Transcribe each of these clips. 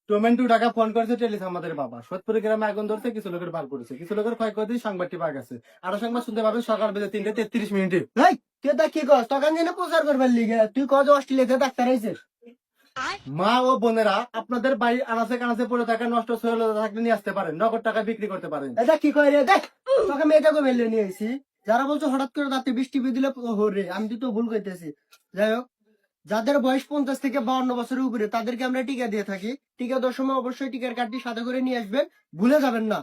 টোমেন্টু টাকা ফোন করেছে টেলিস আমাদের বাবা সোদপুরে গ্রামে আগুন ধরছে, কিছু লোকের বার করেছে, কিছু লোকের ক্ষয়ক্ষতি সংবাদটি পাওয়া গেছে। আরো সংবাদ শুনতে পাবেন সকাল বেজে 3:33। এই তুই তা কি কস তখন যেন প্রচার করবার লিগে তুই কজ অস্ট্রেলিয়াতে ডাক্তার আইছে। মা ও বোনেরা, আপনাদের বাড়ি আনাচে কানাচে পড়ে থাকা নষ্ট সহল থাকলে নিয়ে আসতে পারেন, নগদ টাকা বিক্রি করতে পারেন। এটা কি কয় রে দেখ তোকে মেয়েটাকে মেলে নিয়ে আইছি। যারা বলছো হঠাৎ করে রাতে বৃষ্টি দিলে হরে আমি তো ভুল কইতেছি। যাই হোক, যাদের বয়স 50 থেকে 52 বছরের উপরে তাদেরকে আমরা টিকা দিয়ে থাকি। টিকা দেওয়ার সময় অবশ্যই টিকার কার্ডটি সাথে করে নিয়ে আসবেন, ভুলে যাবেন না।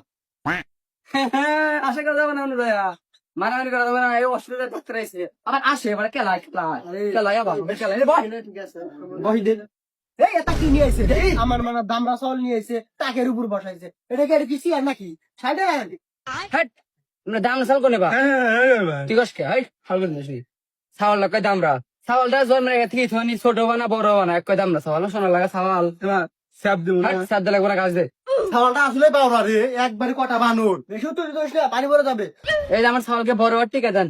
আশা করা যাবে না অনুদয়া, মারামারি করা যাবে না। এই অস্ট্রেলিয়া ডাক্তার আইছে আবার আসে মানে খেলা খেলা খেলা আবার খেলা ঠিক আছে বহি দিন। এই এটা কি নিয়ে আইছে? আমার মানে দামরা চাউল নিয়ে আইছে, টাকের উপর বসাইছে। এটা কি আর কি চেয়ার নাকি? সাইডে দাম চাল কোনে বা ঠিক আছে হাই হাল করে দিস চাওয়াল কয় দামরা চাওয়ালটা জন্মের থেকে থনি ছোট বানা বড় বানা কয় দামরা চাওয়াল সোনা লাগা চাওয়াল স্যাপ দিব না, সাত লাগবে না কাজ দে। ছাওয়ালটা আসলে বাউরা রে, একবারে কটা বানর। বেশি তুই দোষ না, পানি ভরে যাবে। এই যে আমার চাওয়ালকে বড় বড় টিকা দেন,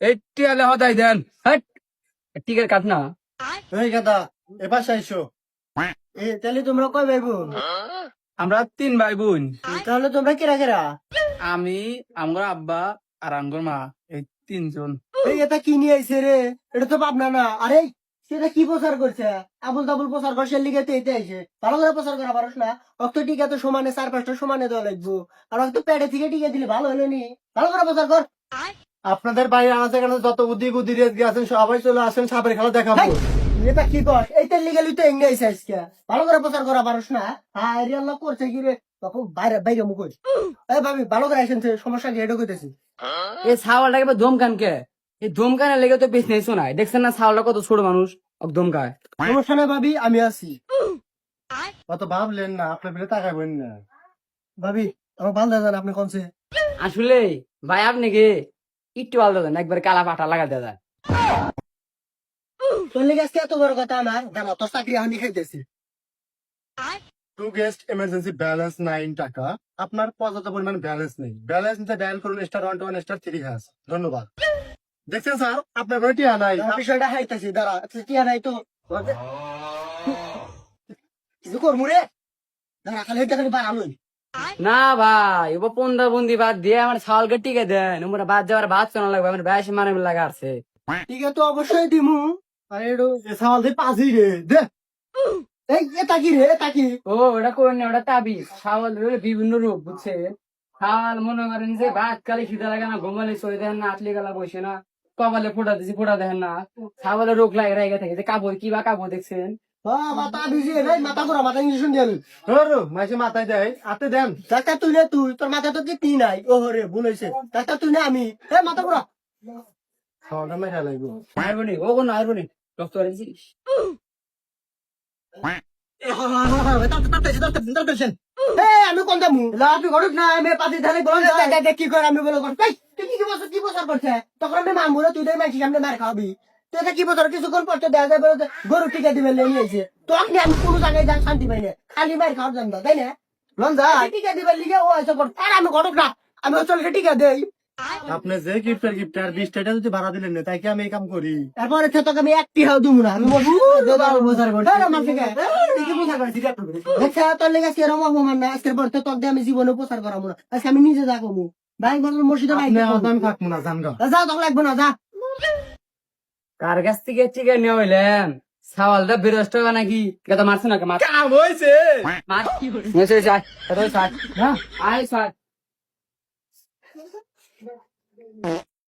এই টিকালে হতাই দেন। হাট টিকার কাট না এই গাদা এবার চাইছো। তাহলে তোমরা কয় ভাই বোন? আমরা 3 ভাই বোন। তাহলে তোমরা কেরা কেরা? আমি আমার আব্বা আর আমার মা, এই 3 জন। এই এটা কি নিয়ে আইছে রে? এটা তো পাবনা না। আরে সেটা কি প্রচার করছে? আবুল তাবুল প্রচার করছে লিগে তো এতে আইছে। ভালো করে প্রচার করা পারস না? অক্ত টিকা তো সমানে 4-5টা সমানে দেওয়া লাগবো। আর অক্ত পেটে থেকে টিকা দিলে ভালো হলো নি। ভালো করে প্রচার কর। আপনাদের বাড়ি আনাচে কানাচে যত উদি গুদি রেজগে আছেন সবাই চলে আসেন, সাপের খেলা দেখাবো। এটা কি কর? এইটা লিগে লুই তো এঙ্গে আইছে আজকে। ভালো করে প্রচার করা পারস না? হ্যাঁ রে আল্লাহ করছে কি রে? তখন বাইরে বাইরে মুখ কইস। এই ভাবি ভালো করে আইছেন, সমস্যা কি এটা কইতেছি। এই ছাওয়ালটাকে দমকান কে? এই দমকানের লেগে তো বেশ নেই শোনায়। দেখছেন না ছাওয়ালটা কত ছোট মানুষ দমকায়। সমস্যা নাই ভাবি, আমি আছি। অত ভাবলেন না, আপনার পেলে তাকাবেন না। ভাবি আমার ভালো দেন আপনি কোনছে? আসলে ভাই আপনি কি একটু আলাদা দেন, একবার কালা পাটা লাগা দেন। তোর লেগে আজকে এত বড় কথা আমার জানো, তোর চাকরি আমি খাইতেছি। টু গেস্ট এমার্জেন্সি ব্যালেন্স 9 টাকা। আপনার পর্যাপ্ত পরিমাণ ব্যালেন্স নেই, ব্যালেন্স নিতে ডায়াল করুন *121*3#। ধন্যবাদ। দেখছেন স্যার, আপনার কোনো টিয়া নাই। বিষয়টা হাইতেছি দাঁড়া, টিয়া নাই তো কিছু করবো রে। দাঁড়া খালি এটা খালি বাড়ালো। না ভাই ও 15 বন্দি বাদ দিয়ে আমার ছাওয়ালকে টিকে দেন। আমরা বাদ যাওয়ার বাদ শোনা লাগবে, আমার ব্যাস মানে লাগা আছে। ঠিক আছে তো অবশ্যই দিমু। আরে এডো এ সাওয়াল দিয়ে পাজি রে দে। এই এটা কি রে? এটা কি? ও ওটা করেন না, ওটা তাবিজ। ছাওয়ালের বিভিন্ন রূপ বুঝছে। ছাওয়াল মনে করেন যে ভাত কালে খিদে লাগে না, ঘুমালে সই দেন না, আটলি গালা বসে না, কপালে ফোটা দিছি ফোটা দেখেন না, ছাওয়ালের রোগ লাগে রেগে থাকে যে কাবো কি বা কাবো দেখছেন। মাথা ভিজে রে, মাথা ঘোরা, মাথা ইঞ্জেকশন দিয়ে ধরো মাইসে মাথায় দেয়, হাতে দেন। ডাক্তার তুই না, তুই তোর মাথা তো কি নাই? ও রে ভুল হয়েছে। ডাক্তার তুই না আমি। মাথা ঘোরা। সাওয়ালটা মেরা লাগবো। আইবনি ও কোন আইবনি ডক্টর জিনিস। আমি কোন দামু আপনি ঘটক না, আমি পাতি ধারে কি করে আমি বলে তুই কি বছর কি বছর করছে? তখন আমি মামু তুই দেখ মাইছি সামনে মার খাওয়াবি। তুই এটা কি বছর কিছুক্ষণ পর দেখা যায় বলে গরু টিকা দিবে নিয়েছে। তখন আমি কোনো জায়গায় যান শান্তি পাই না, খালি মার খাওয়ার জন্য, তাই না? লঞ্জা টিকা দিবার লিগে ও এসে কর। আর আমি ঘটক না, আমি চলকে টিকা দেই। আপনি যে গিফট আর 20 টাকা যদি ভাড়া দিলেন না, তাই কি আমি এই কাম করি? তারপরে তোকে আমি একটি হাও দিব না, আমি বোঝার করছি তোর লেগে আজকে রম অপমান না। আজকের পর তোর দিয়ে আমি জীবনে প্রচার করাবো না। আজকে আমি নিজে যা কমু ভাই মসজিদে ভাই আমি থাকবো না, জানগা। যা তখন লাগবো না, যা। কার কাছ থেকে টিকে নিয়ে হইলেন? ছাওয়ালটা বিরষ্ট হবে নাকি? কেতা মারছে নাকি? মার কাম হইছে। মার মেসে যায় কত ছাড় হ্যাঁ আয় ছাড়